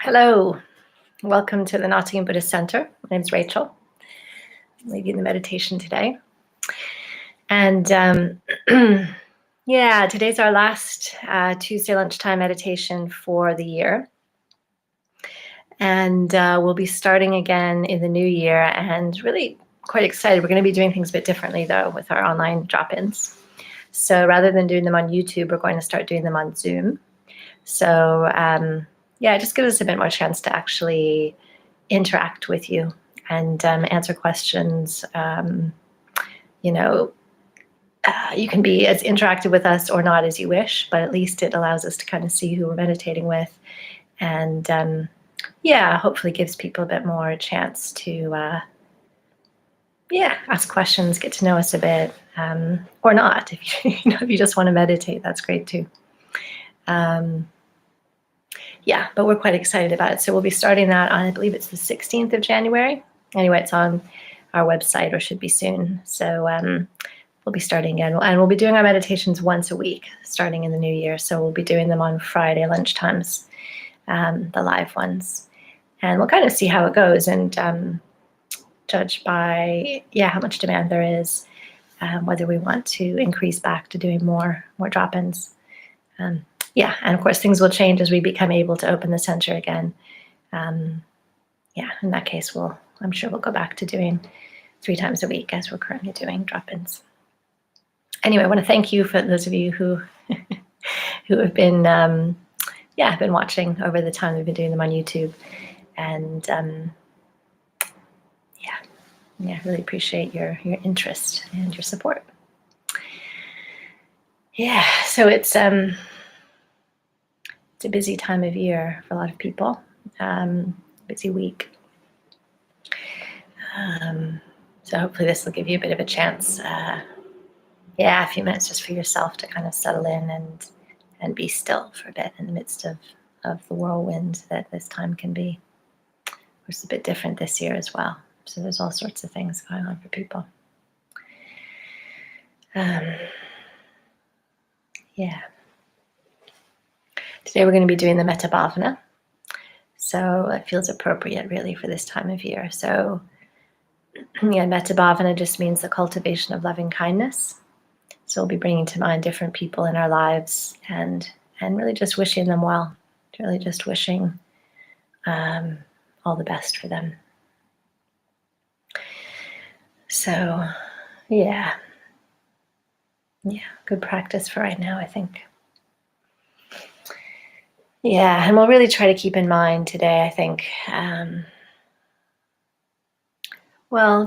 Hello, welcome to the Nottingham Buddhist Center. My name is Rachel. I'm leading the meditation today. And yeah, today's our last Tuesday lunchtime meditation for the year. And we'll be starting again in the new year, and really quite excited. We're going to be doing things a bit differently though with our online drop-ins. So rather than doing them on YouTube, we're going to start doing them on Zoom. So yeah, it just gives us a bit more chance to actually interact with you and answer questions. You can be as interactive with us or not as you wish, but at least it allows us to kind of see who we're meditating with, and yeah, hopefully gives people a bit more chance to ask questions, get to know us a bit, or not. If if you just want to meditate, that's great too. Yeah, but we're quite excited about it. So we'll be starting that on, I believe it's the 16th of January. Anyway, it's on our website, or should be soon. So we'll be starting again. And we'll be doing our meditations once a week, starting in the new year. So we'll be doing them on Friday lunchtimes, the live ones. And we'll kind of see how it goes and judge by, how much demand there is, whether we want to increase back to doing more drop-ins. Yeah, and of course things will change as we become able to open the center again. In that case, I'm sure we'll go back to doing 3 times a week as we're currently doing drop-ins. Anyway, I want to thank you for those of you who have been been watching over the time we've been doing them on YouTube, and really appreciate your interest and your support. Yeah, so it's a busy time of year for a lot of people, busy week. So hopefully this will give you a bit of a chance, a few minutes just for yourself to kind of settle in and be still for a bit in the midst of the whirlwind that this time can be. Which is a bit different this year as well. So there's all sorts of things going on for people. Today we're going to be doing the Metta Bhavana. So it feels appropriate really for this time of year. So Metta Bhavana just means the cultivation of loving kindness. So we'll be bringing to mind different people in our lives and really just wishing them well, really just wishing all the best for them. So good practice for right now, I think. Yeah, and we'll really try to keep in mind today, I think,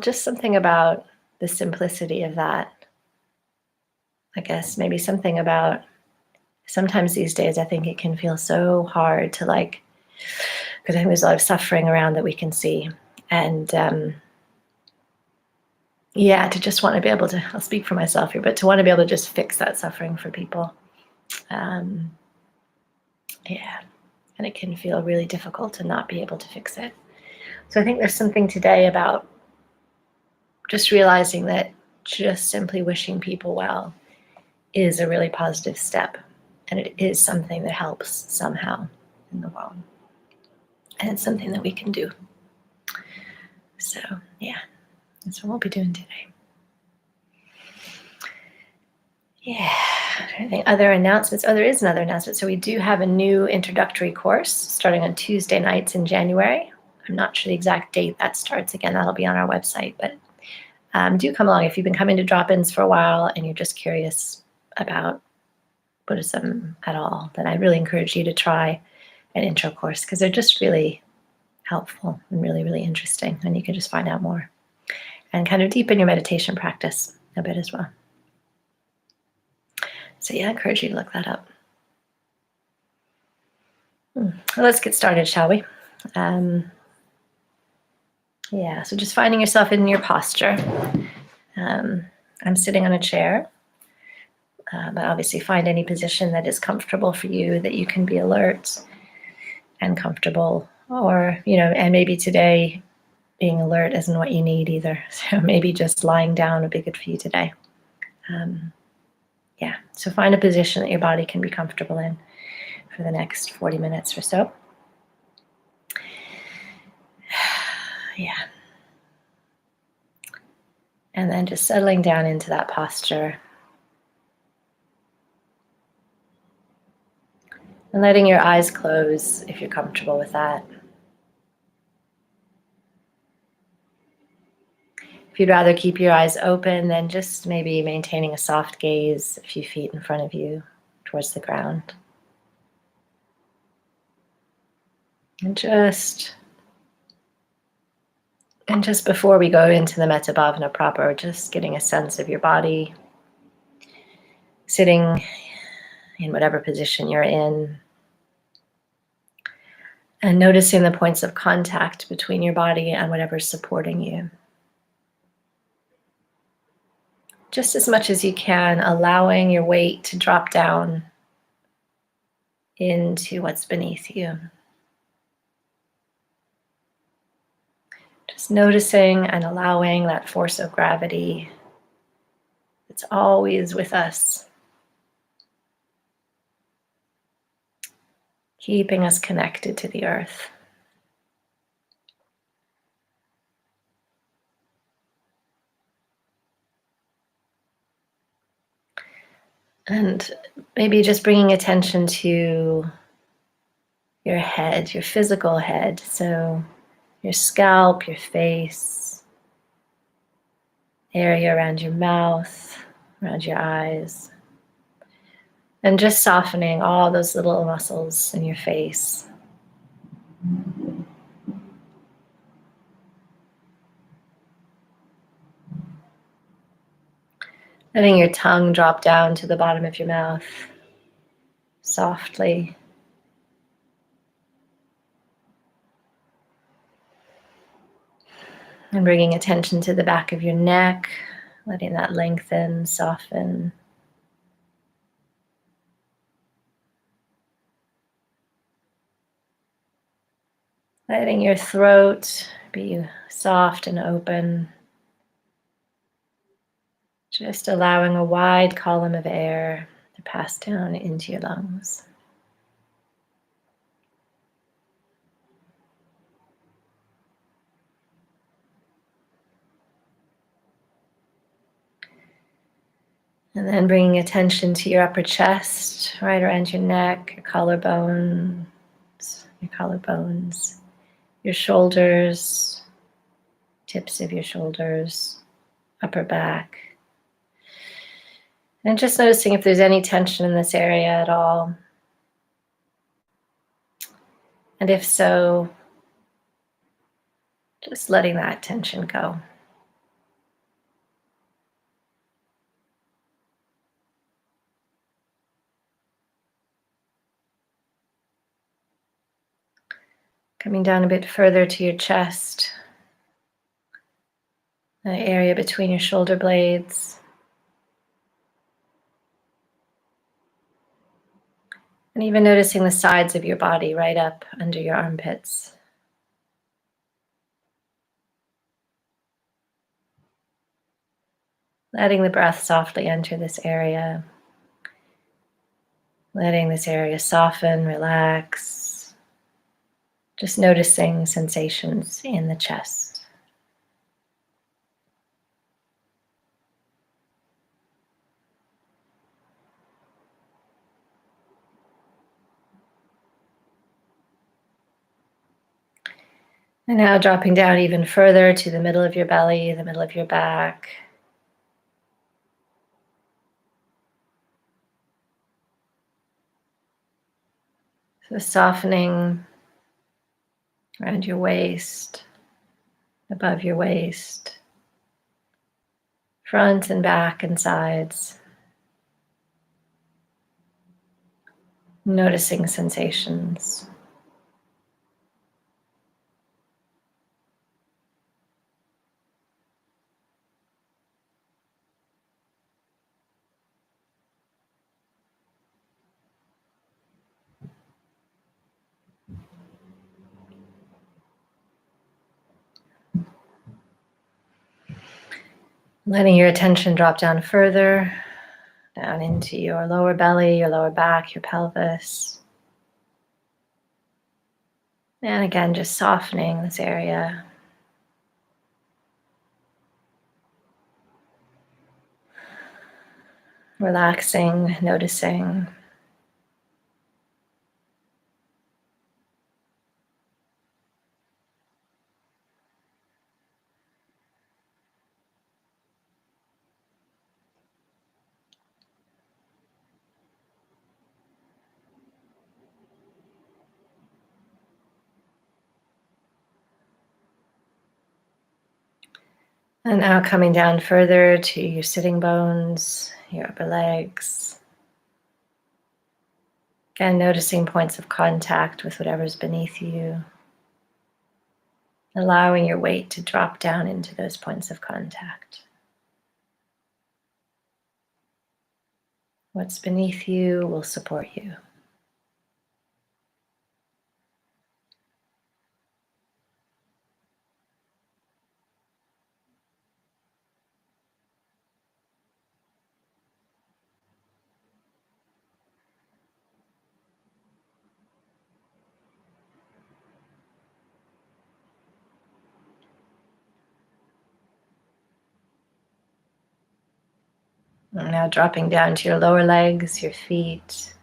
just something about the simplicity of that. I guess maybe something about, sometimes these days I think it can feel so hard to because I think there's a lot of suffering around that we can see. And to just want to be able to, I'll speak for myself here, but to want to be able to just fix that suffering for people. And it can feel really difficult to not be able to fix it. So I think there's something today about just realizing that just simply wishing people well is a really positive step. And it is something that helps somehow in the world. And it's something that we can do. So that's what we'll be doing today. Anything other announcements? Oh, there is another announcement. So we do have a new introductory course starting on Tuesday nights in January. I'm not sure the exact date that starts. Again, that'll be on our website. But do come along if you've been coming to drop-ins for a while and you're just curious about Buddhism at all. Then I really encourage you to try an intro course because they're just really helpful and really, really interesting. And you can just find out more and kind of deepen your meditation practice a bit as well. So I encourage you to look that up. Well, let's get started, shall we? So just finding yourself in your posture. I'm sitting on a chair, but obviously find any position that is comfortable for you, that you can be alert and comfortable, or, and maybe today being alert isn't what you need either. So maybe just lying down would be good for you today. So find a position that your body can be comfortable in for the next 40 minutes or so. And then just settling down into that posture. And letting your eyes close if you're comfortable with that. If you'd rather keep your eyes open, then just maybe maintaining a soft gaze a few feet in front of you towards the ground. And just before we go into the Metta Bhavana proper, just getting a sense of your body, sitting in whatever position you're in, and noticing the points of contact between your body and whatever's supporting you. Just as much as you can, allowing your weight to drop down into what's beneath you. Just noticing and allowing that force of gravity that's always with us, keeping us connected to the earth. And maybe just bringing attention to your head, your physical head. So your scalp, your face, area around your mouth, around your eyes. And just softening all those little muscles in your face. Letting your tongue drop down to the bottom of your mouth softly. And bringing attention to the back of your neck, letting that lengthen, soften. Letting your throat be soft and open. Just allowing a wide column of air to pass down into your lungs. And then bringing attention to your upper chest, right around your neck, your collarbones, your shoulders, tips of your shoulders, upper back. And just noticing if there's any tension in this area at all. And if so, just letting that tension go. Coming down a bit further to your chest, the area between your shoulder blades. And even noticing the sides of your body right up under your armpits. Letting the breath softly enter this area. Letting this area soften, relax. Just noticing sensations in the chest. And now dropping down even further to the middle of your belly, the middle of your back. So softening around your waist, above your waist, front and back and sides. Noticing sensations. Letting your attention drop down further, down into your lower belly, your lower back, your pelvis. And again, just softening this area. Relaxing, noticing. And now coming down further to your sitting bones, your upper legs. Again, noticing points of contact with whatever's beneath you. Allowing your weight to drop down into those points of contact. What's beneath you will support you. And now dropping down to your lower legs, your feet.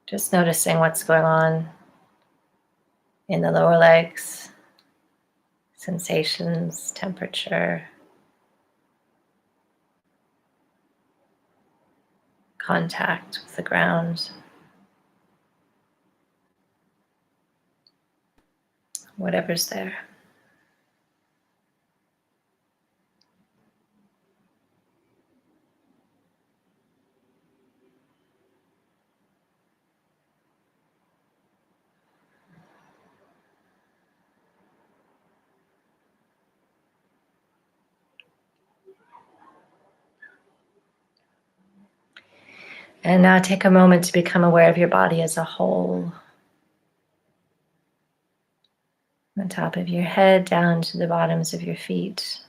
Just noticing what's going on in the lower legs. Sensations, temperature, contact with the ground. Whatever's there. And now take a moment to become aware of your body as a whole. From the top of your head down to the bottoms of your feet.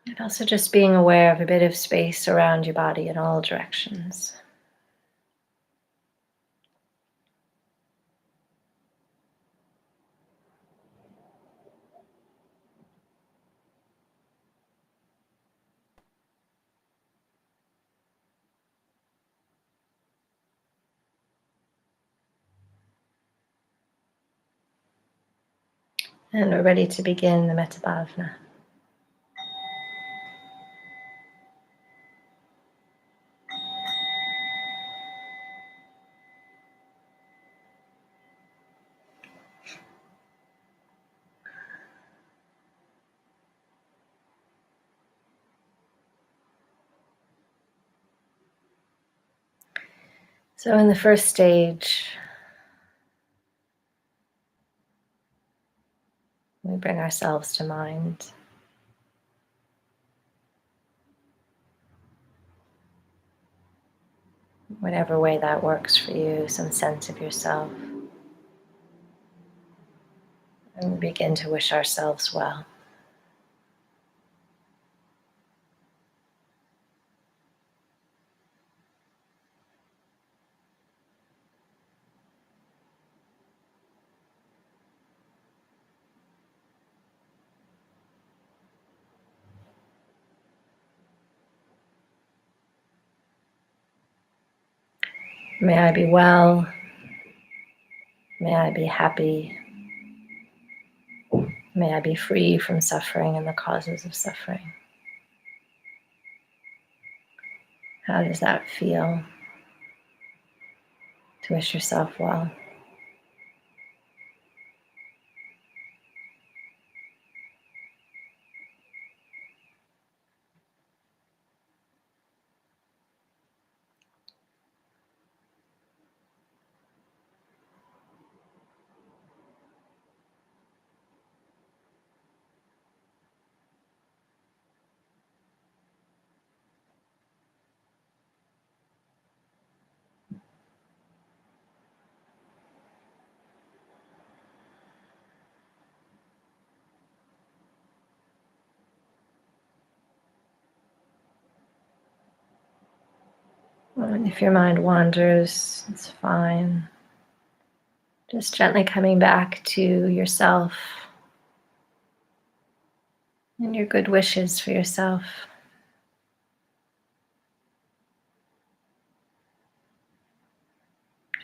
And also just being aware of a bit of space around your body in all directions. And we're ready to begin the Metta Bhavana. So in the first stage, we bring ourselves to mind. Whatever way that works for you, some sense of yourself. And we begin to wish ourselves well. May I be well. May I be happy. May I be free from suffering and the causes of suffering. How does that feel to wish yourself well? And if your mind wanders, it's fine. Just gently coming back to yourself and your good wishes for yourself.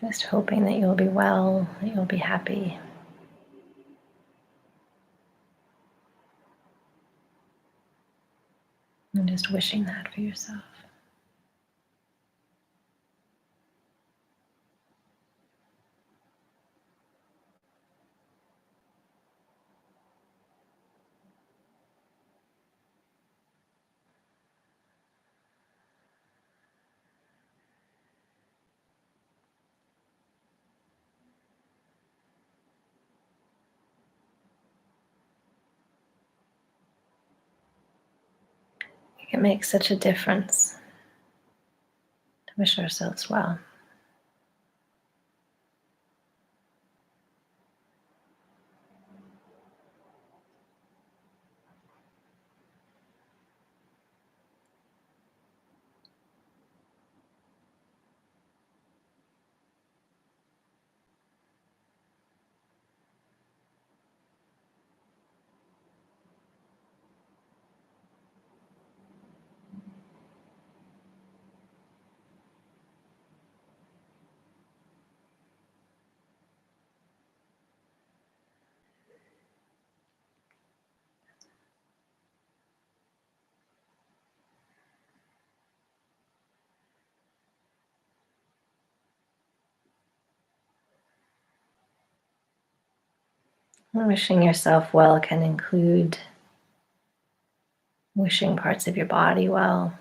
Just hoping that you'll be well, that you'll be happy. And just wishing that for yourself. It can make such a difference to wish ourselves well. And wishing yourself well can include wishing parts of your body well.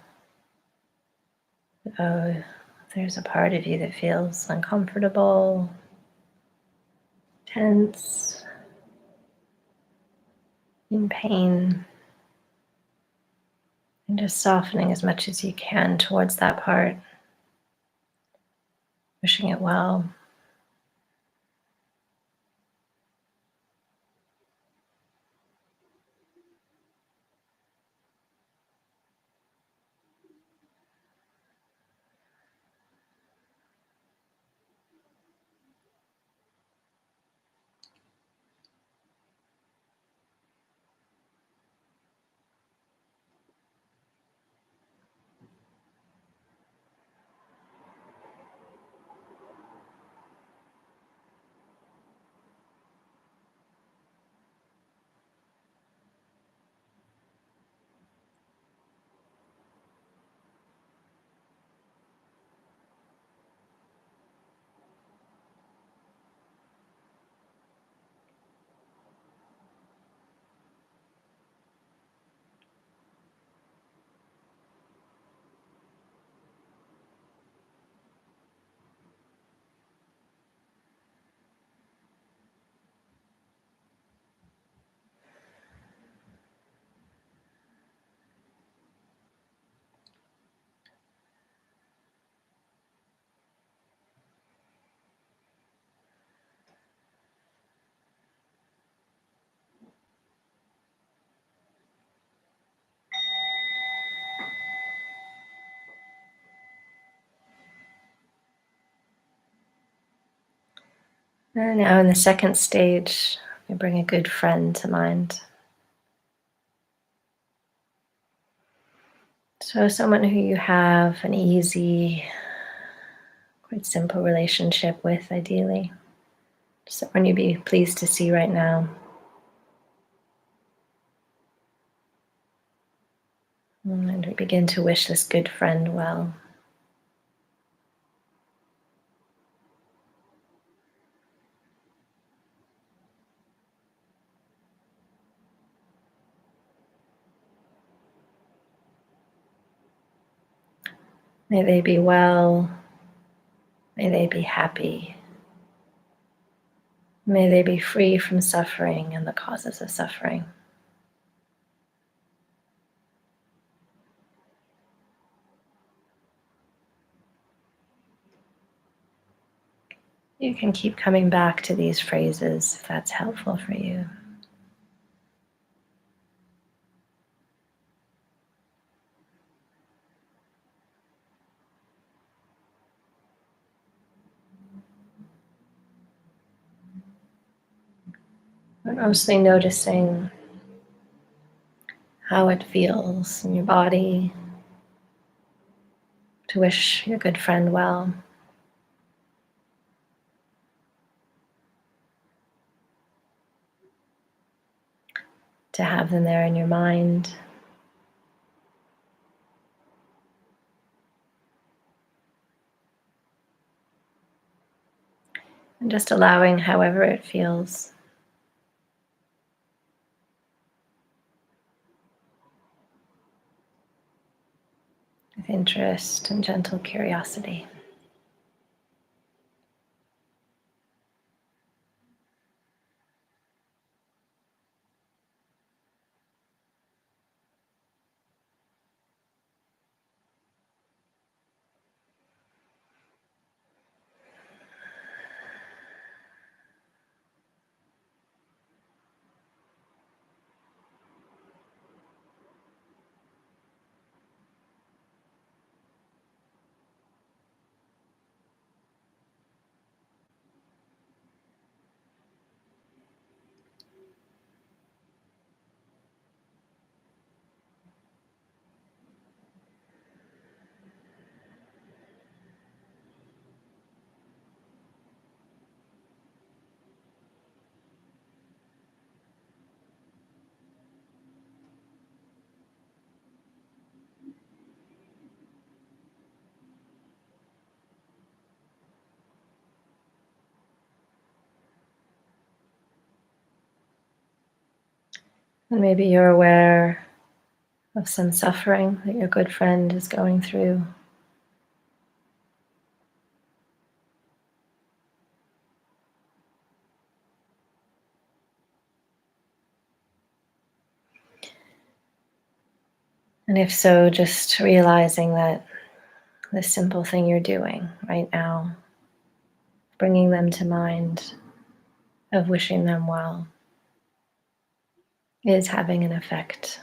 If there's a part of you that feels uncomfortable, tense, in pain, and just softening as much as you can towards that part, wishing it well. And now in the second stage, we bring a good friend to mind. So someone who you have an easy, quite simple relationship with, ideally. Someone you'd be pleased to see right now. And we begin to wish this good friend well. May they be well. May they be happy. May they be free from suffering and the causes of suffering. You can keep coming back to these phrases if that's helpful for you. But mostly noticing how it feels in your body to wish your good friend well. To have them there in your mind. And just allowing however it feels. With interest and gentle curiosity. And maybe you're aware of some suffering that your good friend is going through. And if so, just realizing that the simple thing you're doing right now, bringing them to mind, of wishing them well, is having an effect.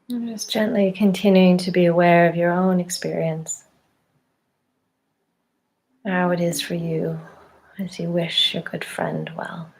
And just gently continuing to be aware of your own experience, how it is for you as you wish your good friend well.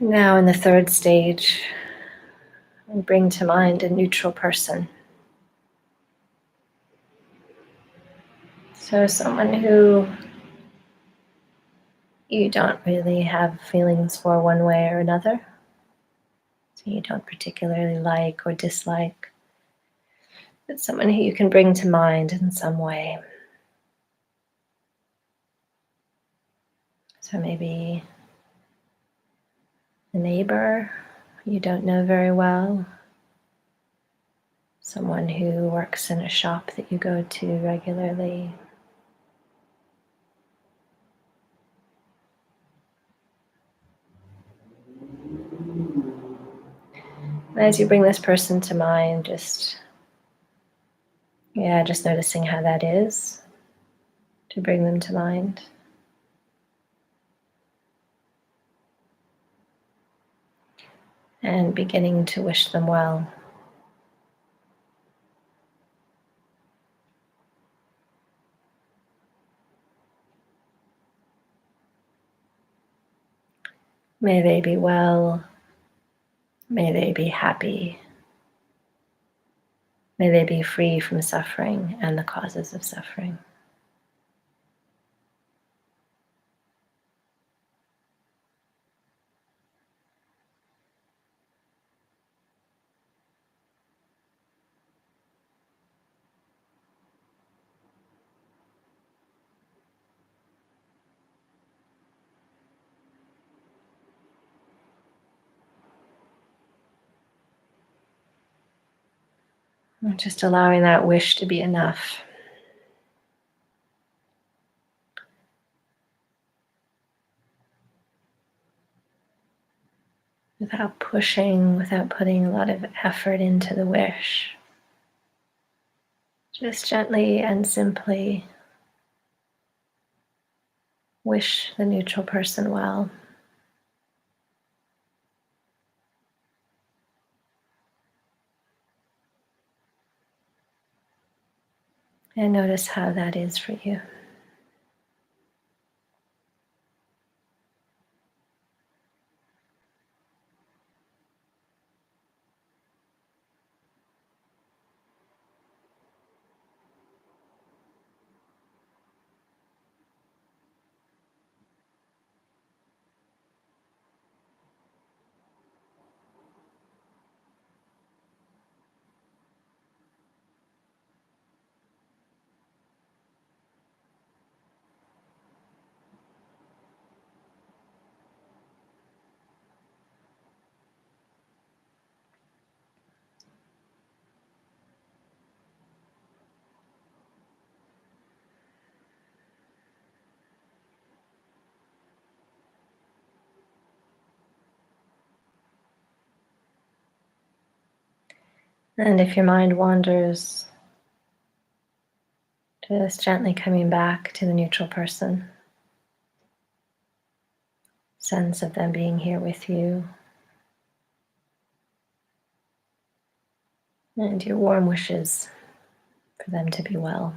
Now in the third stage, we bring to mind a neutral person. So someone who you don't really have feelings for one way or another. So you don't particularly like or dislike. It's someone who you can bring to mind in some way. So maybe a neighbor you don't know very well, someone who works in a shop that you go to regularly. And as you bring this person to mind, just noticing how that is to bring them to mind. And beginning to wish them well. May they be well. May they be happy. May they be free from suffering and the causes of suffering. And just allowing that wish to be enough. Without pushing, without putting a lot of effort into the wish. Just gently and simply wish the neutral person well. And notice how that is for you. And if your mind wanders, just gently coming back to the neutral person. Sense of them being here with you. And your warm wishes for them to be well.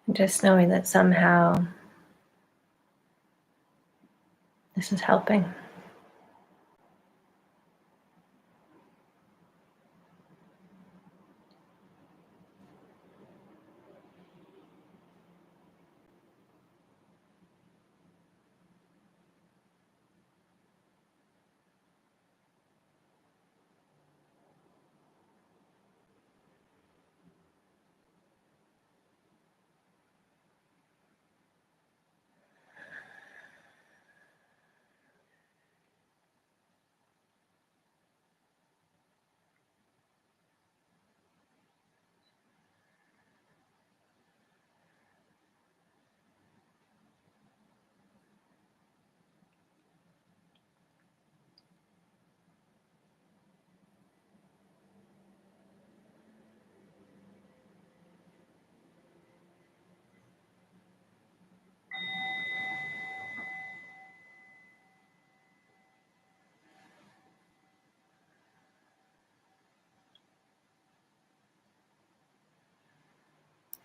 And just knowing that somehow this is helping.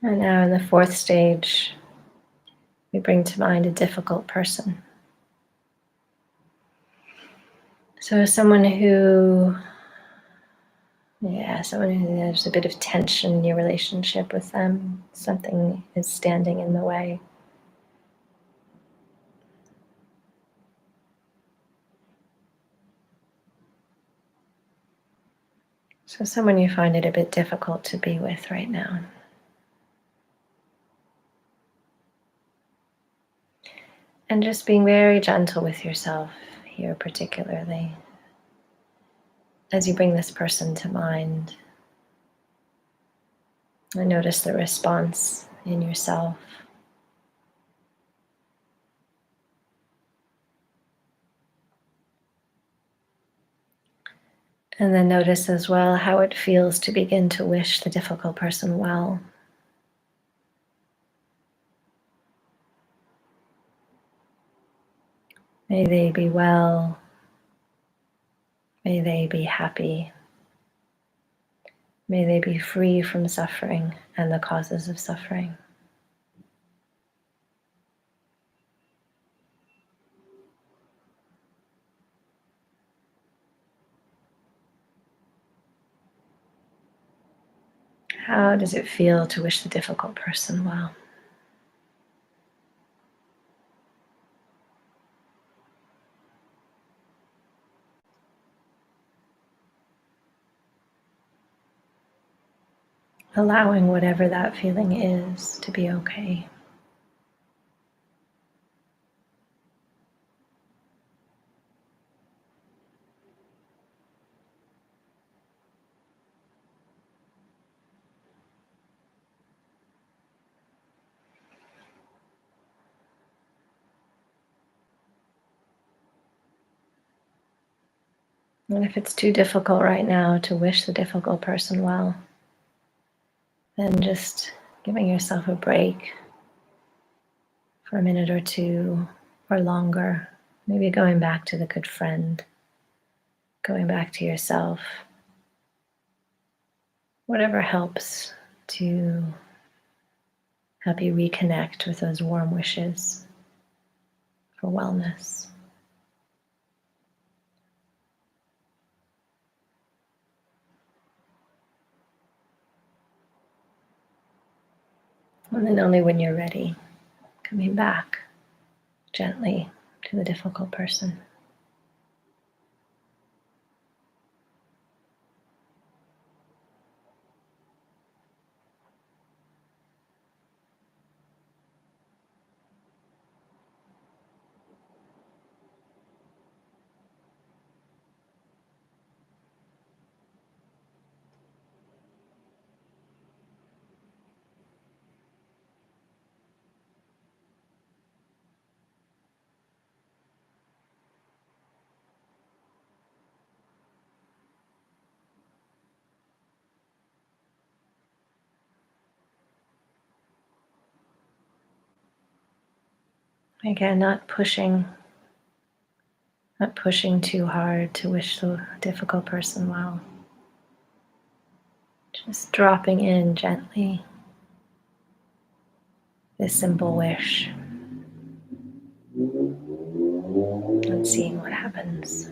And now in the fourth stage, we bring to mind a difficult person. So someone who there's a bit of tension in your relationship with them. Something is standing in the way. So someone you find it a bit difficult to be with right now. And just being very gentle with yourself here particularly. As you bring this person to mind, I notice the response in yourself. And then notice as well how it feels to begin to wish the difficult person well. May they be well. May they be happy. May they be free from suffering and the causes of suffering. How does it feel to wish the difficult person well? Allowing whatever that feeling is to be okay. And if it's too difficult right now to wish the difficult person well, then just giving yourself a break for a minute or two or longer. Maybe going back to the good friend, going back to yourself. Whatever helps to help you reconnect with those warm wishes for wellness. And then only when you're ready, coming back gently to the difficult person. Again, not pushing too hard to wish the difficult person well. Just dropping in gently this simple wish and seeing what happens.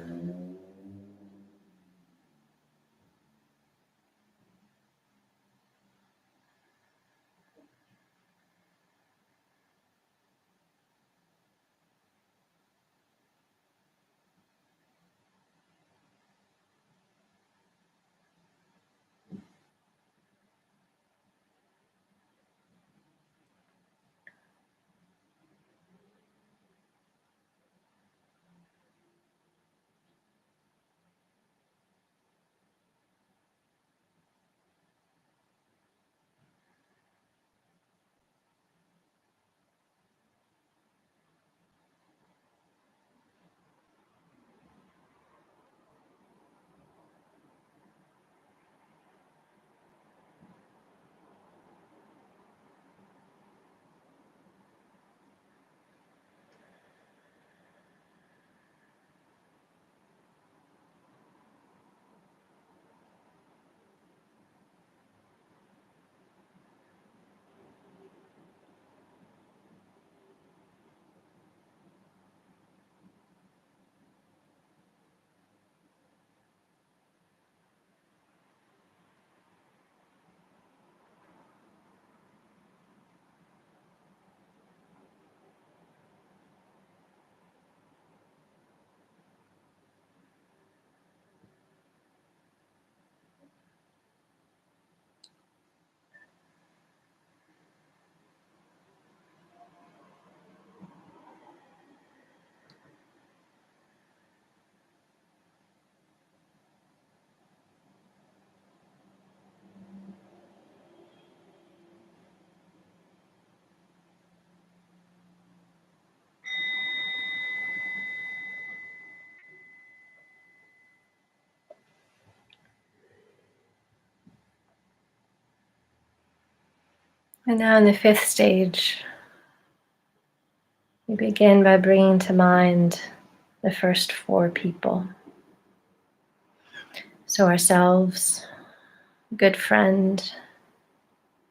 And now in the fifth stage, we begin by bringing to mind the first four people. So ourselves, good friend,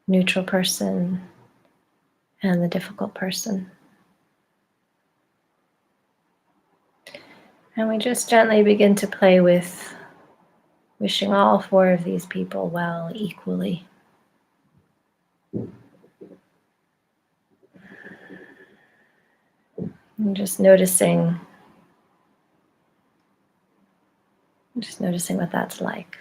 neutral person, and the difficult person. And we just gently begin to play with wishing all four of these people well equally. And just noticing what that's like.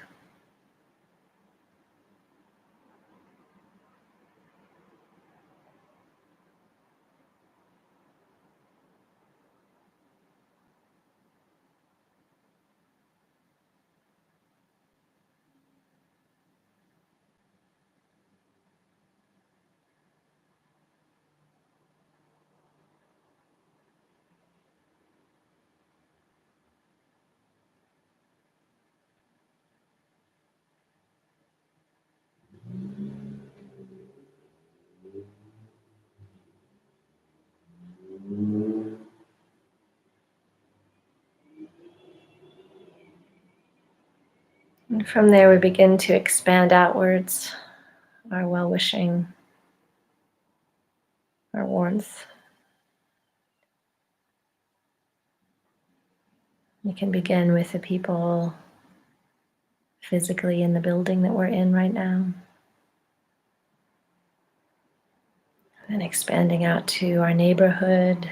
And from there, we begin to expand outwards our well-wishing, our warmth. We can begin with the people physically in the building that we're in right now, and expanding out to our neighborhood,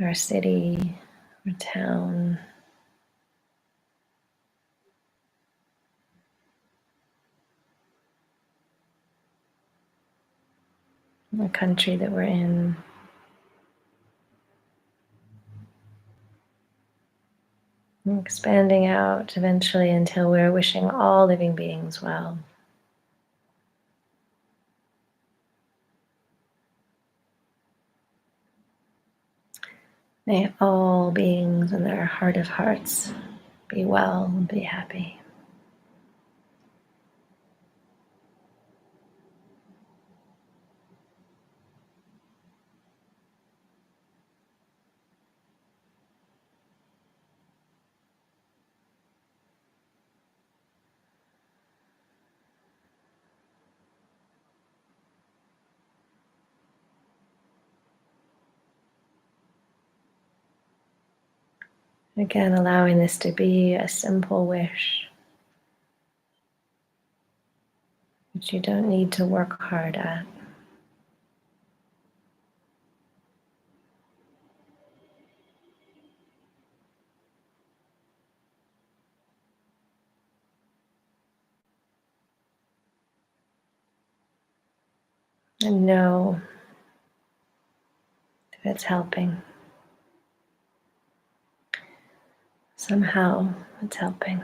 our city, our town, the country that we're in. And expanding out eventually until we're wishing all living beings well. May all beings in their heart of hearts be well and be happy. Again, allowing this to be a simple wish, which you don't need to work hard at. And know that it's helping. Somehow it's helping.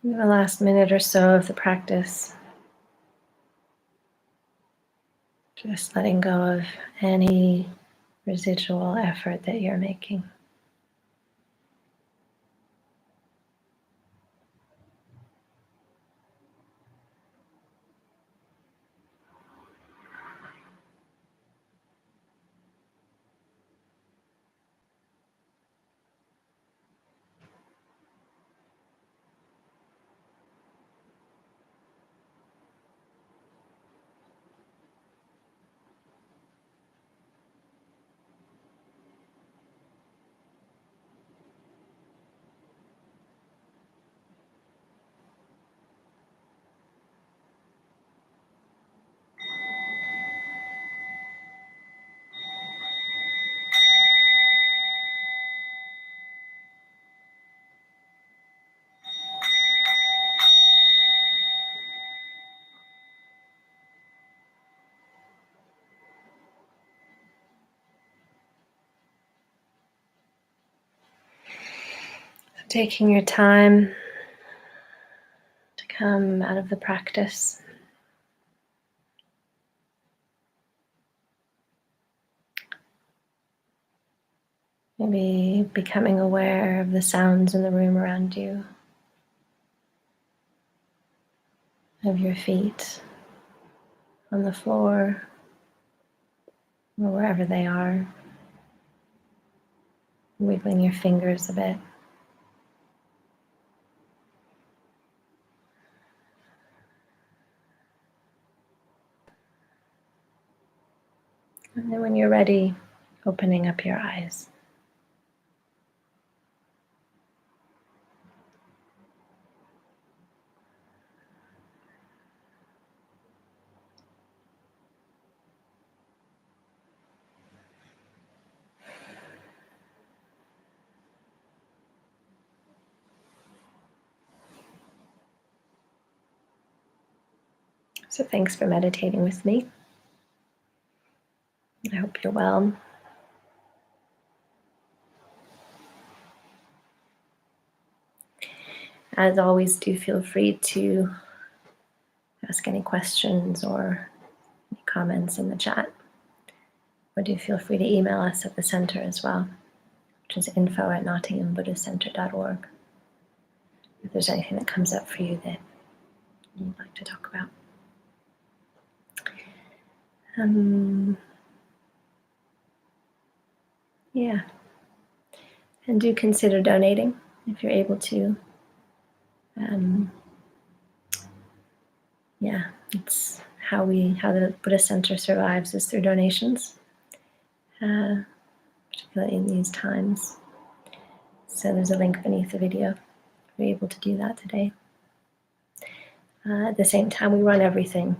In the last minute or so of the practice, just letting go of any residual effort that you're making. Taking your time to come out of the practice. Maybe becoming aware of the sounds in the room around you, of your feet on the floor or wherever they are, wiggling your fingers a bit. And then when you're ready, opening up your eyes. So thanks for meditating with me. I hope you're well. As always, do feel free to ask any questions or any comments in the chat. Or do feel free to email us at the center as well, which is info@nottinghambuddhistcenter.org. If there's anything that comes up for you that you'd like to talk about. Yeah. And do consider donating if you're able to. It's how the Buddhist Center survives is through donations, particularly in these times. So there's a link beneath the video if you're able to do that today. At the same time, we run everything.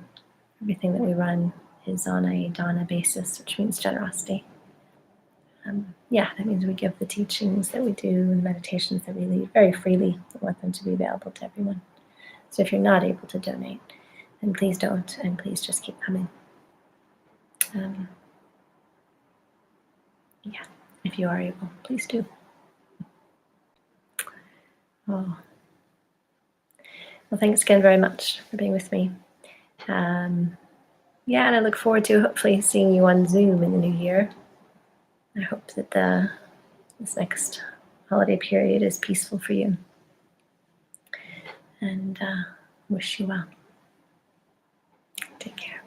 Everything that we run is on a dana basis, which means generosity. That means we give the teachings that we do and the meditations that we lead very freely. We want them to be available to everyone. So if you're not able to donate, then please don't, and please just keep coming. If you are able, please do. Oh. Well, thanks again very much for being with me. And I look forward to hopefully seeing you on Zoom in the new year. I hope that this next holiday period is peaceful for you. And wish you well. Take care.